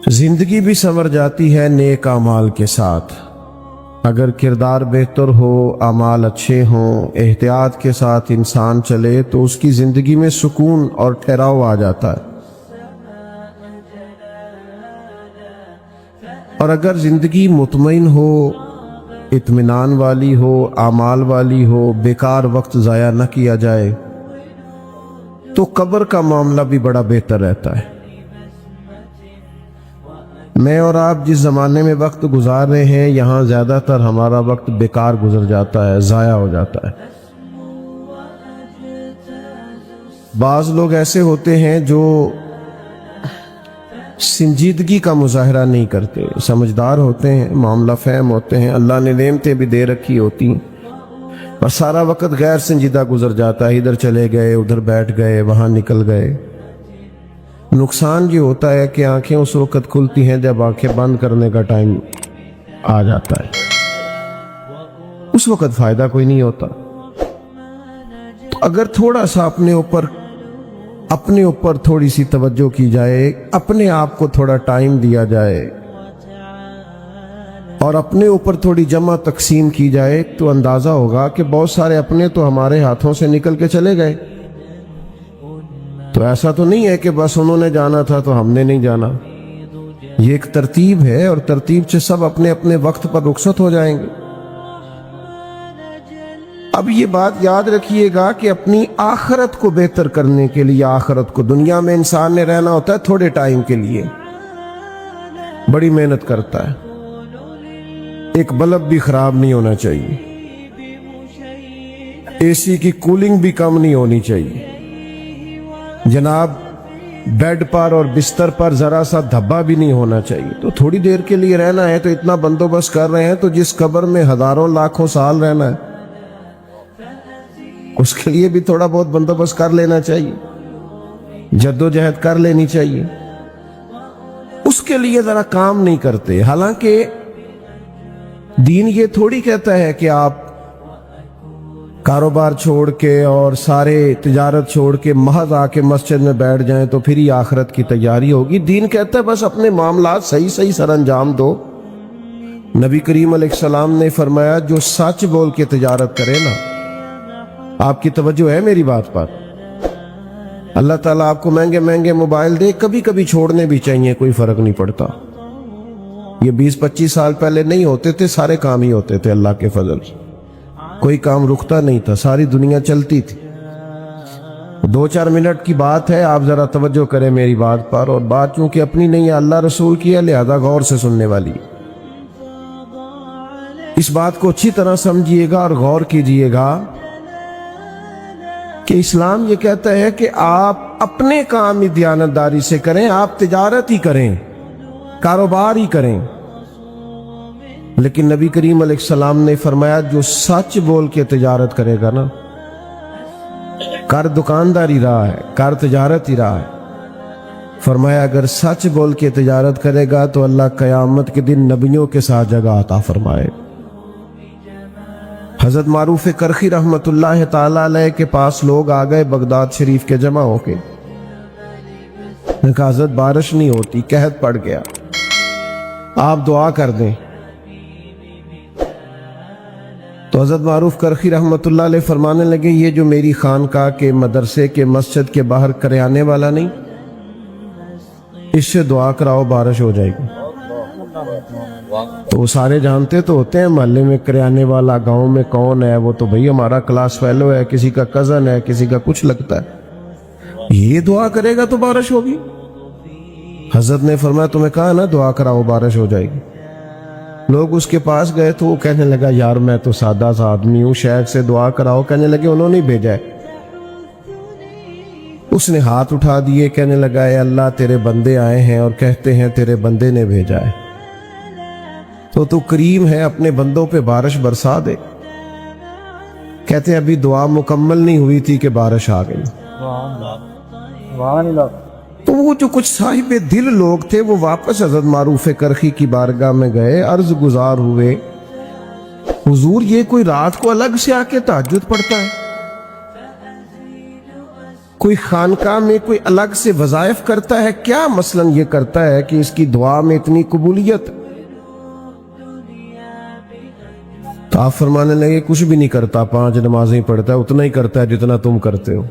زندگی بھی سنور جاتی ہے نیک اعمال کے ساتھ، اگر کردار بہتر ہو، اعمال اچھے ہوں، احتیاط کے ساتھ انسان چلے تو اس کی زندگی میں سکون اور ٹھہراؤ آ جاتا ہے۔ اور اگر زندگی مطمئن ہو، اطمینان والی ہو، اعمال والی ہو، بیکار وقت ضائع نہ کیا جائے، تو قبر کا معاملہ بھی بڑا بہتر رہتا ہے۔ میں اور آپ جس زمانے میں وقت گزار رہے ہیں، یہاں زیادہ تر ہمارا وقت بیکار گزر جاتا ہے، ضائع ہو جاتا ہے۔ بعض لوگ ایسے ہوتے ہیں جو سنجیدگی کا مظاہرہ نہیں کرتے، سمجھدار ہوتے ہیں، معاملہ فہم ہوتے ہیں، اللہ نے نعمتیں بھی دے رکھی ہوتی ہیں، پر سارا وقت غیر سنجیدہ گزر جاتا ہے، ادھر چلے گئے، ادھر بیٹھ گئے، وہاں نکل گئے۔ نقصان یہ ہوتا ہے کہ آنکھیں اس وقت کھلتی ہیں جب آنکھیں بند کرنے کا ٹائم آ جاتا ہے، اس وقت فائدہ کوئی نہیں ہوتا۔ تو اگر تھوڑا سا اپنے اوپر تھوڑی سی توجہ کی جائے، اپنے آپ کو تھوڑا ٹائم دیا جائے اور اپنے اوپر تھوڑی جمع تقسیم کی جائے، تو اندازہ ہوگا کہ بہت سارے اپنے تو ہمارے ہاتھوں سے نکل کے چلے گئے۔ تو ایسا تو نہیں ہے کہ بس انہوں نے جانا تھا تو ہم نے نہیں جانا، یہ ایک ترتیب ہے، اور ترتیب سے سب اپنے اپنے وقت پر رخصت ہو جائیں گے۔ اب یہ بات یاد رکھیے گا کہ اپنی آخرت کو بہتر کرنے کے لیے، آخرت کو، دنیا میں انسان نے رہنا ہوتا ہے تھوڑے ٹائم کے لیے، بڑی محنت کرتا ہے، ایک بلب بھی خراب نہیں ہونا چاہیے، اے سی کی کولنگ بھی کم نہیں ہونی چاہیے، جناب بیڈ پر اور بستر پر ذرا سا دھبا بھی نہیں ہونا چاہیے۔ تو تھوڑی دیر کے لیے رہنا ہے تو اتنا بندوبست کر رہے ہیں، تو جس قبر میں ہزاروں لاکھوں سال رہنا ہے اس کے لیے بھی تھوڑا بہت بندوبست کر لینا چاہیے، جد و جہد کر لینی چاہیے، اس کے لیے ذرا کام نہیں کرتے۔ حالانکہ دین یہ تھوڑی کہتا ہے کہ آپ کاروبار چھوڑ کے اور سارے تجارت چھوڑ کے محض آ کے مسجد میں بیٹھ جائیں تو پھر ہی آخرت کی تیاری ہوگی۔ دین کہتا ہے بس اپنے معاملات صحیح سر انجام دو۔ نبی کریم علیہ السلام نے فرمایا جو سچ بول کے تجارت کرے نا، آپ کی توجہ ہے میری بات پر؟ اللہ تعالیٰ آپ کو مہنگے مہنگے موبائل دے، کبھی کبھی چھوڑنے بھی چاہیے، کوئی فرق نہیں پڑتا۔ یہ 20-25 سال پہلے نہیں ہوتے تھے، سارے کام ہی ہوتے تھے اللہ کے فضل سے، کوئی کام رکتا نہیں تھا، ساری دنیا چلتی تھی۔ 2-4 منٹ کی بات ہے، آپ ذرا توجہ کریں میری بات پر، اور بات چونکہ اپنی نہیں ہے، اللہ رسول کی ہے، لہذا غور سے سننے والی۔ اس بات کو اچھی طرح سمجھیے گا اور غور کیجئے گا کہ اسلام یہ کہتا ہے کہ آپ اپنے کام ہی دیانتداری سے کریں، آپ تجارت ہی کریں، کاروبار ہی کریں، لیکن نبی کریم علیہ السلام نے فرمایا جو سچ بول کے تجارت کرے گا نا، کر دکانداری رہا ہے، کر تجارت ہی رہا ہے، فرمایا اگر سچ بول کے تجارت کرے گا تو اللہ قیامت کے دن نبیوں کے ساتھ جگہ عطا فرمائے۔ حضرت معروف کرخی رحمت اللہ تعالی علیہ کے پاس لوگ آ گئے بغداد شریف کے جمع ہو کے، نے کہا حضرت بارش نہیں ہوتی، قحط پڑ گیا، آپ دعا کر دیں۔ تو حضرت معروف کرخی رحمت اللہ علیہ فرمانے لگے یہ جو میری خانقاہ کے، مدرسے کے، مسجد کے باہر کریانے والا نہیں، اس سے دعا کراؤ بارش ہو جائے گی۔ تو وہ سارے جانتے تو ہوتے ہیں محلے میں کریانے والا گاؤں میں کون ہے، وہ تو بھئی ہمارا کلاس فیلو ہے، کسی کا کزن ہے، کسی کا کچھ لگتا ہے، یہ دعا کرے گا تو بارش ہوگی۔ حضرت نے فرمایا تمہیں کہا نا دعا کراؤ بارش ہو جائے گی۔ لوگ اس کے پاس گئے تو وہ کہنے لگا یار میں تو سادہ سا آدمی ہوں، شیخ سے دعا کراؤ، کہنے لگے انہوں نے بھیجا ہے۔ اس نے ہاتھ اٹھا دیے، کہنے لگا اے اللہ تیرے بندے آئے ہیں اور کہتے ہیں تیرے بندے نے بھیجا ہے، تو کریم ہے اپنے بندوں پہ بارش برسا دے۔ کہتے ہیں ابھی دعا مکمل نہیں ہوئی تھی کہ بارش آ گئی۔ تو وہ جو کچھ صاحب دل لوگ تھے وہ واپس حضرت معروف کرخی کی بارگاہ میں گئے، عرض گزار ہوئے حضور یہ کوئی رات کو الگ سے آ کے تہجد پڑھتا ہے، کوئی خانقاہ میں کوئی الگ سے وظائف کرتا ہے کیا؟ مثلاً یہ کرتا ہے کہ اس کی دعا میں اتنی قبولیت، تو آپ فرمانے لگے کچھ بھی نہیں کرتا، 5 نمازیں پڑھتا ہے، اتنا ہی کرتا ہے جتنا تم کرتے ہو۔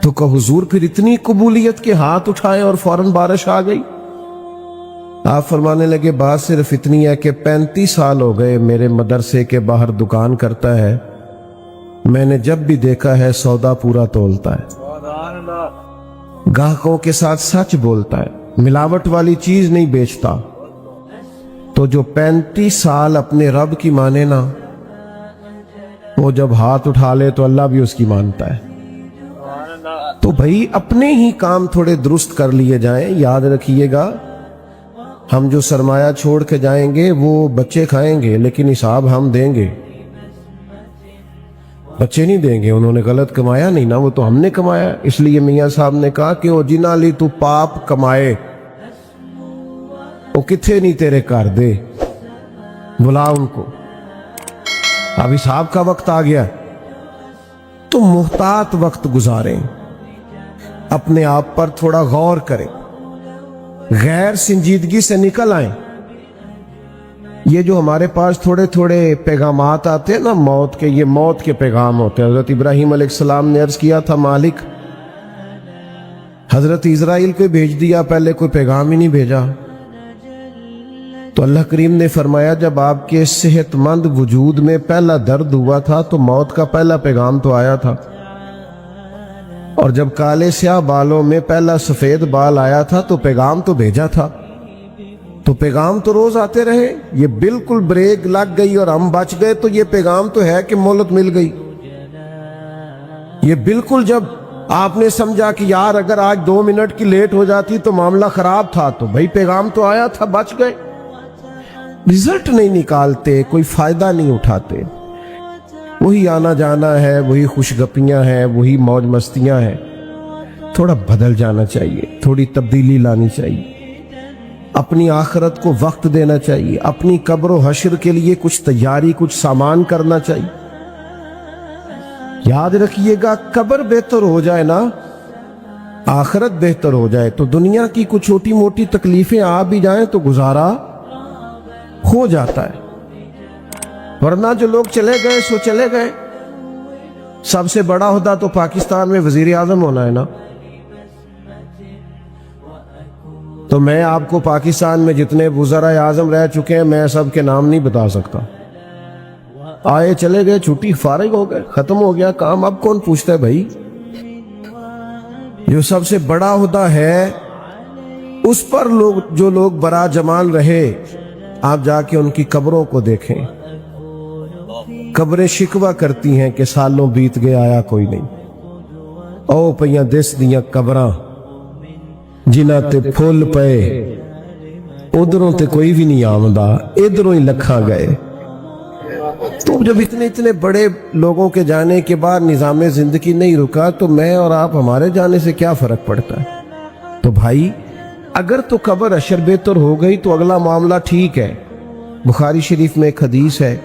تو کہ حضور پھر اتنی قبولیت کے ہاتھ اٹھائے اور فوراً بارش آ گئی؟ آپ فرمانے لگے بات صرف اتنی ہے کہ 35 سال ہو گئے میرے مدرسے کے باہر دکان کرتا ہے، میں نے جب بھی دیکھا ہے سودا پورا تولتا ہے، گاہکوں کے ساتھ سچ بولتا ہے، ملاوٹ والی چیز نہیں بیچتا۔ تو جو 35 سال اپنے رب کی مانے نا، وہ جب ہاتھ اٹھا لے تو اللہ بھی اس کی مانتا ہے۔ تو بھائی اپنے ہی کام تھوڑے درست کر لیے جائیں۔ یاد رکھیے گا ہم جو سرمایہ چھوڑ کے جائیں گے وہ بچے کھائیں گے، لیکن حساب ہم دیں گے، بچے نہیں دیں گے۔ انہوں نے غلط کمایا نہیں نا، وہ تو ہم نے کمایا۔ اس لیے میاں صاحب نے کہا کہ وہ جنہ لی تو پاپ کمائے وہ کتھے نہیں تیرے کر دے، بلا ان کو، اب حساب کا وقت آ گیا۔ تو محتاط وقت گزاریں، اپنے آپ پر تھوڑا غور کریں، غیر سنجیدگی سے نکل آئیں۔ یہ جو ہمارے پاس تھوڑے تھوڑے پیغامات آتے ہیں نا موت کے، یہ موت کے پیغام ہوتے ہیں۔ حضرت ابراہیم علیہ السلام نے عرض کیا تھا مالک، حضرت اسرائیل کو بھیج دیا، پہلے کوئی پیغام ہی نہیں بھیجا۔ تو اللہ کریم نے فرمایا جب آپ کے صحت مند وجود میں پہلا درد ہوا تھا تو موت کا پہلا پیغام تو آیا تھا، اور جب کالے سیاہ بالوں میں پہلا سفید بال آیا تھا تو پیغام تو بھیجا تھا۔ تو پیغام تو روز آتے رہے، یہ بالکل بریک لگ گئی اور ہم بچ گئے تو یہ پیغام تو ہے کہ مہلت مل گئی۔ یہ بالکل جب آپ نے سمجھا کہ یار اگر آج 2 منٹ کی لیٹ ہو جاتی تو معاملہ خراب تھا، تو بھائی پیغام تو آیا تھا، بچ گئے۔ رزلٹ نہیں نکالتے، کوئی فائدہ نہیں اٹھاتے، وہی آنا جانا ہے، وہی خوش گپیاں ہیں، وہی موج مستیاں ہیں۔ تھوڑا بدل جانا چاہیے، تھوڑی تبدیلی لانی چاہیے، اپنی آخرت کو وقت دینا چاہیے، اپنی قبر و حشر کے لیے کچھ تیاری، کچھ سامان کرنا چاہیے۔ یاد رکھیے گا قبر بہتر ہو جائے نا، آخرت بہتر ہو جائے تو دنیا کی کچھ چھوٹی موٹی تکلیفیں آ بھی جائیں تو گزارا ہو جاتا ہے، ورنہ جو لوگ چلے گئے سو چلے گئے۔ سب سے بڑا عہدہ تو پاکستان میں وزیر اعظم ہونا ہے نا، تو میں آپ کو پاکستان میں جتنے وزراء اعظم رہ چکے ہیں میں سب کے نام نہیں بتا سکتا۔ آئے چلے گئے، چھٹی، فارغ ہو گئے، ختم ہو گیا کام، اب کون پوچھتا ہے بھائی؟ جو سب سے بڑا عہدہ ہے اس پر جو لوگ برا جمال رہے، آپ جا کے ان کی قبروں کو دیکھیں، قبریں شکوہ کرتی ہیں کہ سالوں بیت گئے آیا کوئی نہیں۔ او پئیاں دس دیاں قبراں جنہ تے پھول پئے، ادھروں تے کوئی بھی نہیں آمدہ، ادھروں ہی لکھاں گئے۔ تو جب اتنے بڑے لوگوں کے جانے کے بعد نظام زندگی نہیں رکا تو میں اور آپ ہمارے جانے سے کیا فرق پڑتا ہے؟ تو بھائی اگر تو قبر حشر بہتر ہو گئی تو اگلا معاملہ ٹھیک ہے۔ بخاری شریف میں ایک حدیث ہے،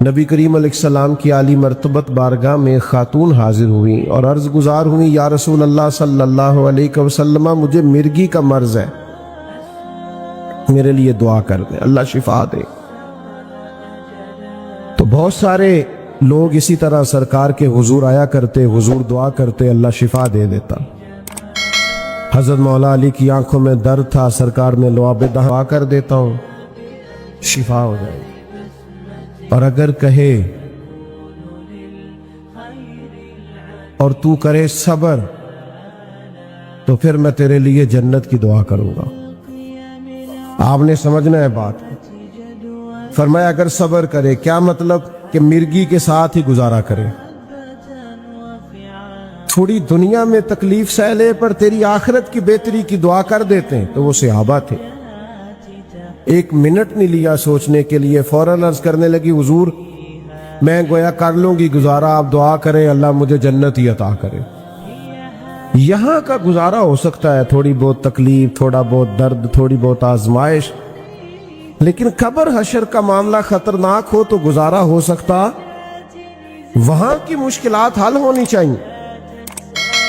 نبی کریم علیہ السلام کی عالی مرتبت بارگاہ میں خاتون حاضر ہوئی اور عرض گزار ہوئی، یا رسول اللہ صلی اللہ علیہ وسلم، مجھے مرگی کا مرض ہے، میرے لیے دعا کر دیں، اللہ شفا دے۔ تو بہت سارے لوگ اسی طرح سرکار کے حضور آیا کرتے، حضور دعا کرتے، اللہ شفا دے دیتا۔ حضرت مولا علی کی آنکھوں میں درد تھا، سرکار نے لعاب دعا کر دیتا ہوں، شفا ہو جائے۔ اور اگر کہے اور تو کرے صبر تو پھر میں تیرے لیے جنت کی دعا کروں گا۔ آپ نے سمجھنا ہے بات۔ فرمایا اگر صبر کرے، کیا مطلب؟ کہ مرگی کے ساتھ ہی گزارا کرے، تھوڑی دنیا میں تکلیف سہ لے پر تیری آخرت کی بہتری کی دعا کر دیتے ہیں۔ تو وہ صحابہ تھے، 1 منٹ نہیں لیا سوچنے کے لیے، فوراً عرض کرنے لگی حضور میں گویا کر لوں گی گزارا، آپ دعا کریں اللہ مجھے جنت ہی عطا کرے۔ یہاں کا گزارا ہو سکتا ہے، تھوڑی بہت تکلیف، تھوڑا بہت درد، تھوڑی بہت آزمائش، لیکن قبر حشر کا معاملہ خطرناک ہو تو گزارا ہو سکتا، وہاں کی مشکلات حل ہونی چاہیے۔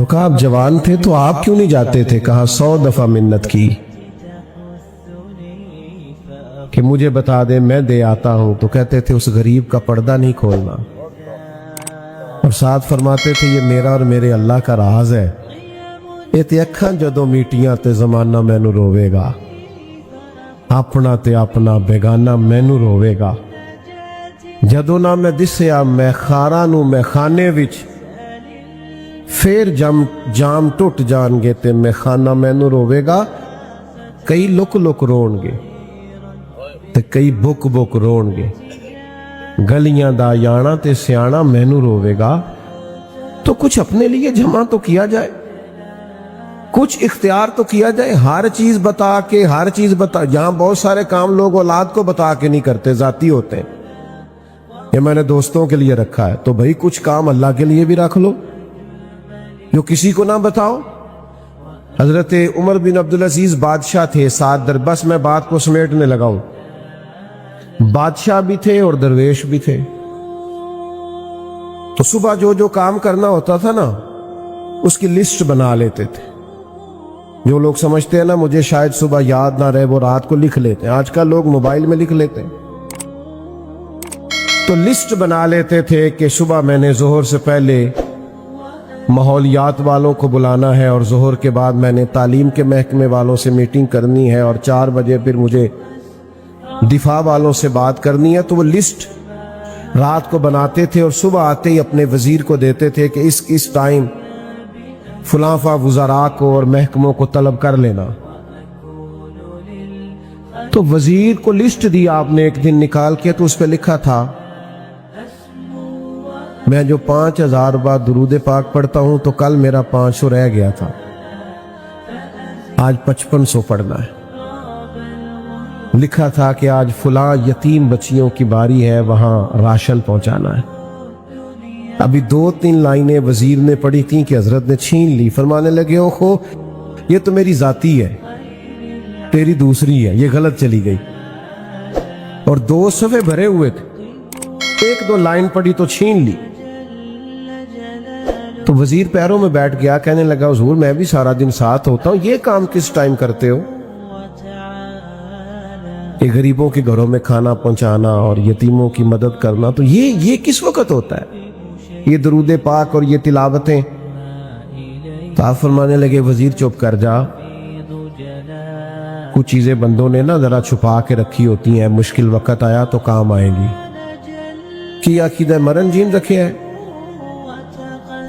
تو کہا آپ جوان تھے تو آپ کیوں نہیں جاتے تھے؟ کہا 100 دفعہ منت کی کہ مجھے بتا دے میں دے آتا ہوں، تو کہتے تھے اس غریب کا پردہ نہیں کھولنا، اور ساتھ فرماتے تھے یہ میرا اور میرے اللہ کا راز ہے، یہ تے اکھاں جدوں میٹیاں تے زمانہ مینوں روے گا، اپنا تے اپنا بیگانہ مینوں روے گا، جدوں نہ میں دسیا میں خاراں نوں میں خانے وچ، پھر جام ٹوٹ جان گے تے میں خانہ مینوں روے گا، کئی لک لک رون گے تے کئی بک بک رون گے، گلیاں دا یانا تے سیانا مینوں روے گا۔ تو کچھ اپنے لیے جمع تو کیا جائے، کچھ اختیار تو کیا جائے، ہر چیز بتا کے یہاں بہت سارے کام لوگ اولاد کو بتا کے نہیں کرتے، ذاتی ہوتے ہیں، یہ میں نے دوستوں کے لیے رکھا ہے، تو بھائی کچھ کام اللہ کے لیے بھی رکھ لو جو کسی کو نہ بتاؤ۔ حضرت عمر بن عبدالعزیز بادشاہ تھے، 7 در، بس میں بات کو سمیٹنے لگا ہوں، بادشاہ بھی تھے اور درویش بھی تھے، تو صبح جو کام کرنا ہوتا تھا نا اس کی لسٹ بنا لیتے تھے۔ جو لوگ سمجھتے ہیں نا مجھے شاید صبح یاد نہ رہے، وہ رات کو لکھ لیتے ہیں، آج کل لوگ موبائل میں لکھ لیتے ہیں، تو لسٹ بنا لیتے تھے کہ صبح میں نے ظہر سے پہلے ماحولیات والوں کو بلانا ہے، اور ظہر کے بعد میں نے تعلیم کے محکمے والوں سے میٹنگ کرنی ہے، اور 4 بجے پھر مجھے دفاع والوں سے بات کرنی ہے۔ تو وہ لسٹ رات کو بناتے تھے اور صبح آتے ہی اپنے وزیر کو دیتے تھے کہ اس ٹائم فلاں وزراء کو اور محکموں کو طلب کر لینا۔ تو وزیر کو لسٹ دی آپ نے ایک دن نکال کے، تو اس پہ لکھا تھا میں جو 5000 بار درود پاک پڑھتا ہوں تو کل میرا 500 رہ گیا تھا، آج 5500 پڑھنا ہے۔ لکھا تھا کہ آج فلاں یتیم بچیوں کی باری ہے، وہاں راشن پہنچانا ہے۔ ابھی 2-3 لائنیں وزیر نے پڑھی تھیں کہ حضرت نے چھین لی، فرمانے لگے اوہو یہ تو میری ذاتی ہے، تیری دوسری ہے، یہ غلط چلی گئی، اور 2 صفحے بھرے ہوئے تھے، 1-2 لائن پڑھی تو چھین لی۔ تو وزیر پیروں میں بیٹھ گیا، کہنے لگا حضور میں بھی سارا دن ساتھ ہوتا ہوں، یہ کام کس ٹائم کرتے ہو؟ کہ غریبوں کے گھروں میں کھانا پہنچانا اور یتیموں کی مدد کرنا، تو یہ کس وقت ہوتا ہے؟ یہ درود پاک اور یہ تلاوتیں؟ تو آپ فرمانے لگے وزیر چپ کر جا، کچھ چیزیں بندوں نے نا ذرا چھپا کے رکھی ہوتی ہیں، مشکل وقت آیا تو کام آئیں گی۔ کیا عقیدہ مرن جین رکھے ہے؟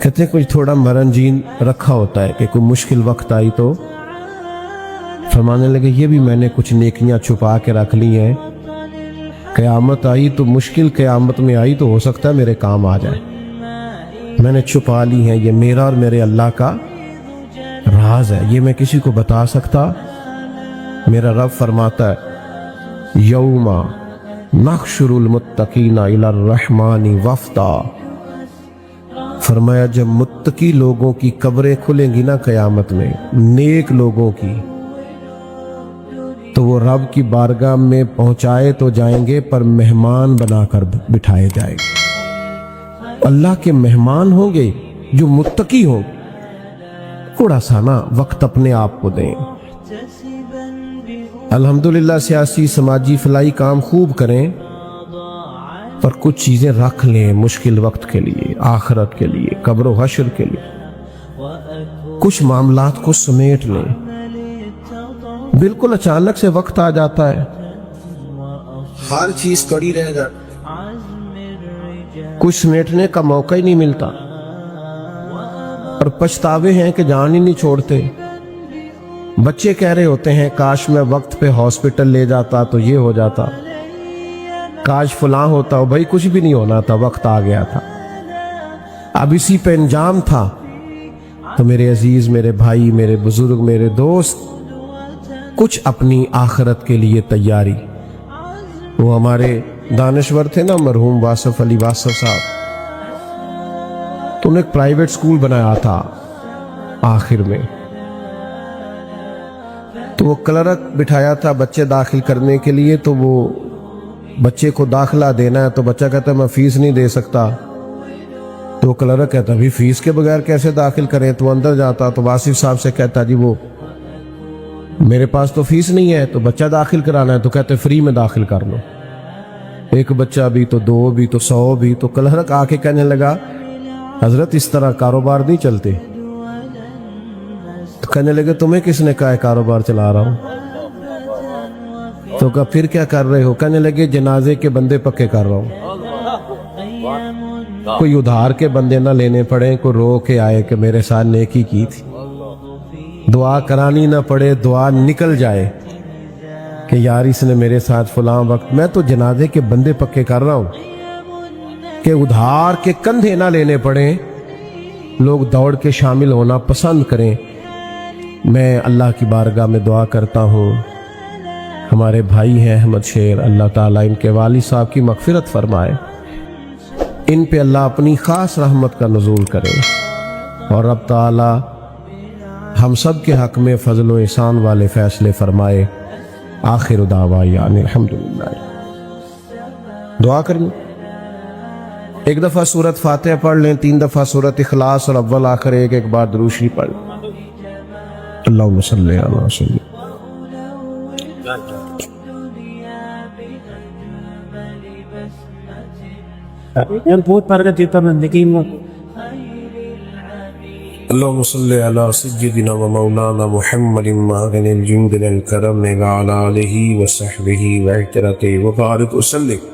کہتے ہیں کچھ تھوڑا مرن جین رکھا ہوتا ہے کہ کوئی مشکل وقت آئی تو۔ فرمانے لگے یہ بھی میں نے کچھ نیکیاں چھپا کے رکھ لی ہیں، قیامت آئی تو مشکل قیامت میں آئی تو ہو سکتا ہے میرے کام آ جائے، میں نے چھپا لی ہیں، یہ میرا اور میرے اللہ کا راز ہے، یہ میں کسی کو بتا سکتا۔ میرا رب فرماتا ہے یوم نحشر المتقین الی الرحمن وفدا، فرمایا جب متقی لوگوں کی قبریں کھلیں گی نا قیامت میں، نیک لوگوں کی، تو وہ رب کی بارگاہ میں پہنچائے تو جائیں گے پر مہمان بنا کر بٹھائے جائیں گے۔ اللہ کے مہمان ہوں گے جو متقی ہوں گے۔ تھوڑا سا نا وقت اپنے آپ کو دیں۔ الحمدللہ سیاسی سماجی فلاحی کام خوب کریں، پر کچھ چیزیں رکھ لیں مشکل وقت کے لیے، آخرت کے لیے، قبر و حشر کے لیے، کچھ معاملات کو سمیٹ لیں۔ بالکل اچانک سے وقت آ جاتا ہے، ہر چیز پڑی رہ جاتی، کچھ سمیٹنے کا موقع ہی نہیں ملتا، اور پچھتاوے ہیں کہ جان ہی نہیں چھوڑتے۔ بچے کہہ رہے ہوتے ہیں کاش میں وقت پہ ہاسپٹل لے جاتا تو یہ ہو جاتا، کاش فلاں ہوتا ہو۔ بھائی کچھ بھی نہیں ہونا تھا، وقت آ گیا تھا، اب اسی پہ انجام تھا۔ تو میرے عزیز، میرے بھائی، میرے بزرگ، میرے دوست، کچھ اپنی آخرت کے لیے تیاری۔ وہ ہمارے دانشور تھے نا مرحوم واصف علی واصف صاحب، تو انہوں نے ایک پرائیویٹ سکول بنایا تھا آخر میں، تو وہ کلرک بٹھایا تھا بچے داخل کرنے کے لیے، تو وہ بچے کو داخلہ دینا ہے، تو بچہ کہتا ہے میں فیس نہیں دے سکتا، تو کلرک کہتا بھی فیس کے بغیر کیسے داخل کریں؟ تو اندر جاتا تو واصف صاحب سے کہتا جی وہ میرے پاس تو فیس نہیں ہے، تو بچہ داخل کرانا ہے، تو کہتے فری میں داخل کر لو، ایک بچہ بھی تو 2 بھی تو 100 بھی۔ تو کلرک آ کے کہنے لگا حضرت اس طرح کاروبار نہیں چلتے۔ تو کہنے لگے تمہیں کس نے کہا ہے کاروبار چلا رہا ہوں؟ تو کہا پھر کیا کر رہے ہو؟ کہنے لگے جنازے کے بندے پکے کر رہا ہوں، کوئی ادھار کے بندے نہ لینے پڑے، کوئی رو کے آئے کہ میرے ساتھ نیکی کی تھی، دعا کرانی نہ پڑے، دعا نکل جائے کہ یار اس نے میرے ساتھ فلاں وقت، میں تو جنازے کے بندے پکے کر رہا ہوں کہ ادھار کے کندھے نہ لینے پڑیں، لوگ دوڑ کے شامل ہونا پسند کریں۔ میں اللہ کی بارگاہ میں دعا کرتا ہوں ہمارے بھائی ہیں احمد شیر، اللہ تعالیٰ ان کے والد صاحب کی مغفرت فرمائے، ان پہ اللہ اپنی خاص رحمت کا نزول کرے، اور رب تعالیٰ ہم سب کے حق میں فضل و احسان والے فیصلے فرمائے۔ آخر دعوانا الحمدللہ۔ دعا کریں، ایک دفعہ سورت فاتحہ پڑھ لیں، 3 دفعہ سورت اخلاص، اور اول آخر ایک بار درود شریف پڑھ لیں۔ اللہم صلی علی وسلم۔ بہت برکت دیتا زندگی میں۔ اللہم صلی علی سیدنا و مولانا محمد معدن الجود للکرم وعلی آلہ وصحبہ وعطرتہ وبارک وسلم۔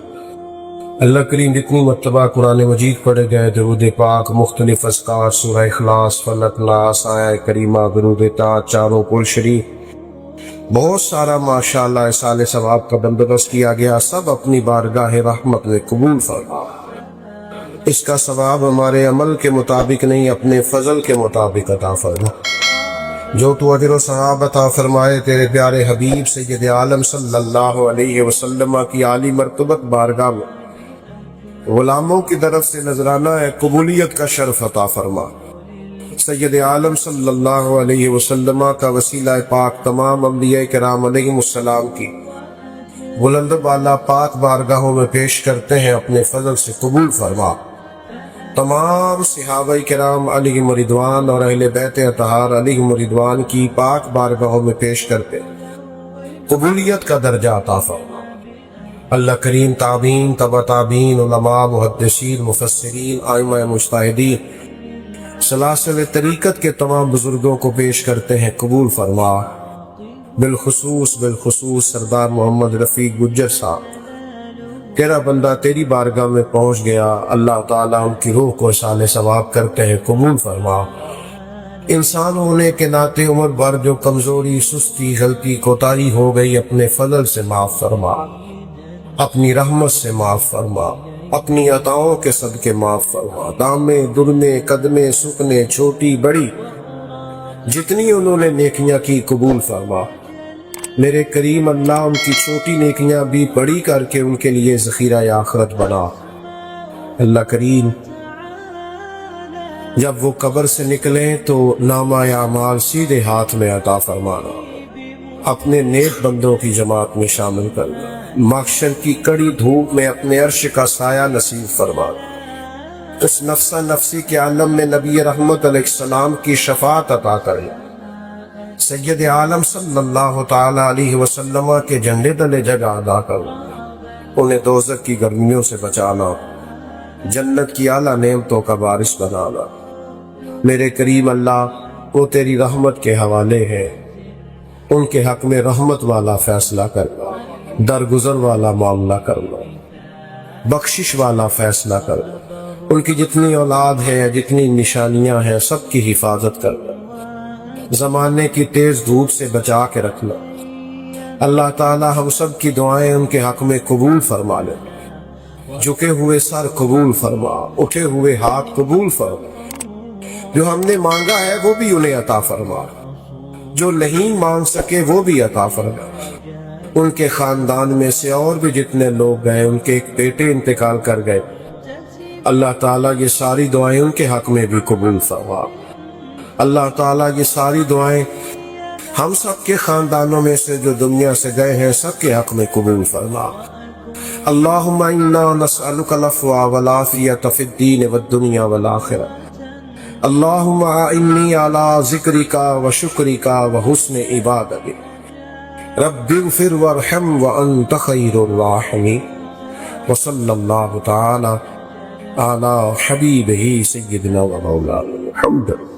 اللہ کریم جتنی مرتبہ قرآن مجید پڑھے گئے درود پاک، مختلف اذکار، سورہ اخلاص، فلق، ناس، آیہ کریمہ، درود تاج، چاروں کل شریف، بہت سارا ماشاءاللہ اصال ثواب کا بندوبست کیا گیا، سب اپنی بارگاہ رحمت میں قبول فرما۔ اس کا ثواب ہمارے عمل کے مطابق نہیں، اپنے فضل کے مطابق عطا فرما۔ جو تو اجر و ثواب عطا فرمائے تیرے پیارے حبیب سید عالم صلی اللہ علیہ وسلم کی عالی مرتبت بارگاہ میں غلاموں کی طرف سے نذرانہ قبولیت کا شرف عطا فرما۔ سید عالم صلی اللہ علیہ وسلم کا وسیلہ پاک تمام انبیاء کرام علیہم السلام کی بلند بالا پاک بارگاہوں میں پیش کرتے ہیں، اپنے فضل سے قبول فرما۔ تمام صحابہ کرام علیہم رضوان اور اہل بیت اطہار علیہم رضوان کی پاک بارگاہوں میں پیش کرتے قبولیت کا درجہ عطا فرما۔ اللہ کریم تابعین، تبع تابعین، علماء، محدثین، مفسرین، ائمہ مجتہدین، سلاسل طریقت کے تمام بزرگوں کو پیش کرتے ہیں، قبول فرما۔ بالخصوص سردار محمد رفیق گجر صاحب، تیرا بندہ تیری بارگاہ میں پہنچ گیا، اللہ تعالیٰ ان کی روح کو اصال ثواب کرتے ہیں، قبول فرما۔ انسان ہونے کے ناطے عمر بھر جو کمزوری، سستی، غلطی، کوتاہی ہو گئی، اپنے فضل سے معاف فرما، اپنی رحمت سے معاف فرما، اپنی عطاؤں کے صدقے معاف فرما۔ دامے، درمے، قدمے، سکنے، چھوٹی بڑی جتنی انہوں نے نیکیاں کی قبول فرما۔ میرے کریم اللہ ان کی چھوٹی نیکیاں بھی بڑی کر کے ان کے لیے ذخیرہ آخرت بنا۔ اللہ کریم جب وہ قبر سے نکلیں تو نامہ اعمال سیدھے ہاتھ میں عطا فرمانا، اپنے نیک بندوں کی جماعت میں شامل کرنا، محشر کی کڑی دھوپ میں اپنے عرش کا سایہ نصیب فرمانا، اس نفسہ نفسی کے عالم میں نبی رحمت علیہ السلام کی شفاعت عطا کرنا، سید عالم صلی اللہ تعالی علیہ وسلم کے جھنڈے تلے جگہ ادا کرنا، انہیں دوزخ کی گرمیوں سے بچانا، جنت کی اعلیٰ نعمتوں کا وارث بنانا۔ میرے کریم اللہ وہ تیری رحمت کے حوالے ہیں، ان کے حق میں رحمت والا فیصلہ کرنا، درگزر والا معاملہ کرنا، بخشش والا فیصلہ کرنا، ان کی جتنی اولاد ہے، جتنی نشانیاں ہیں، سب کی حفاظت کرنا، زمانے کی تیز دھوپ سے بچا کے رکھنا۔ اللہ تعالی ہم سب کی دعائیں ان کے حق میں قبول فرما لے، جھکے ہوئے سر قبول فرما، اٹھے ہوئے ہاتھ قبول فرما، جو ہم نے مانگا ہے وہ بھی انہیں عطا فرما، جو نہیں مانگ سکے وہ بھی عطا فرما۔ ان کے خاندان میں سے اور بھی جتنے لوگ گئے، ان کے ایک بیٹے انتقال کر گئے، اللہ تعالیٰ یہ ساری دعائیں ان کے حق میں بھی قبول فرما۔ اللہ تعالیٰ یہ ساری دعائیں ہم سب کے خاندانوں میں سے جو دنیا سے گئے ہیں سب کے حق میں قبول فرما۔ اللهم إنا نسألك العفو والعافية في الدين والدنيا والآخرة. اللهم أعني على ذكرك وشكرك وحسن عبادتك. رب اغفر وارحم وأنت خير الراحمين. وصلى الله تعالى على حبيبه سيدنا ومولانا محمد.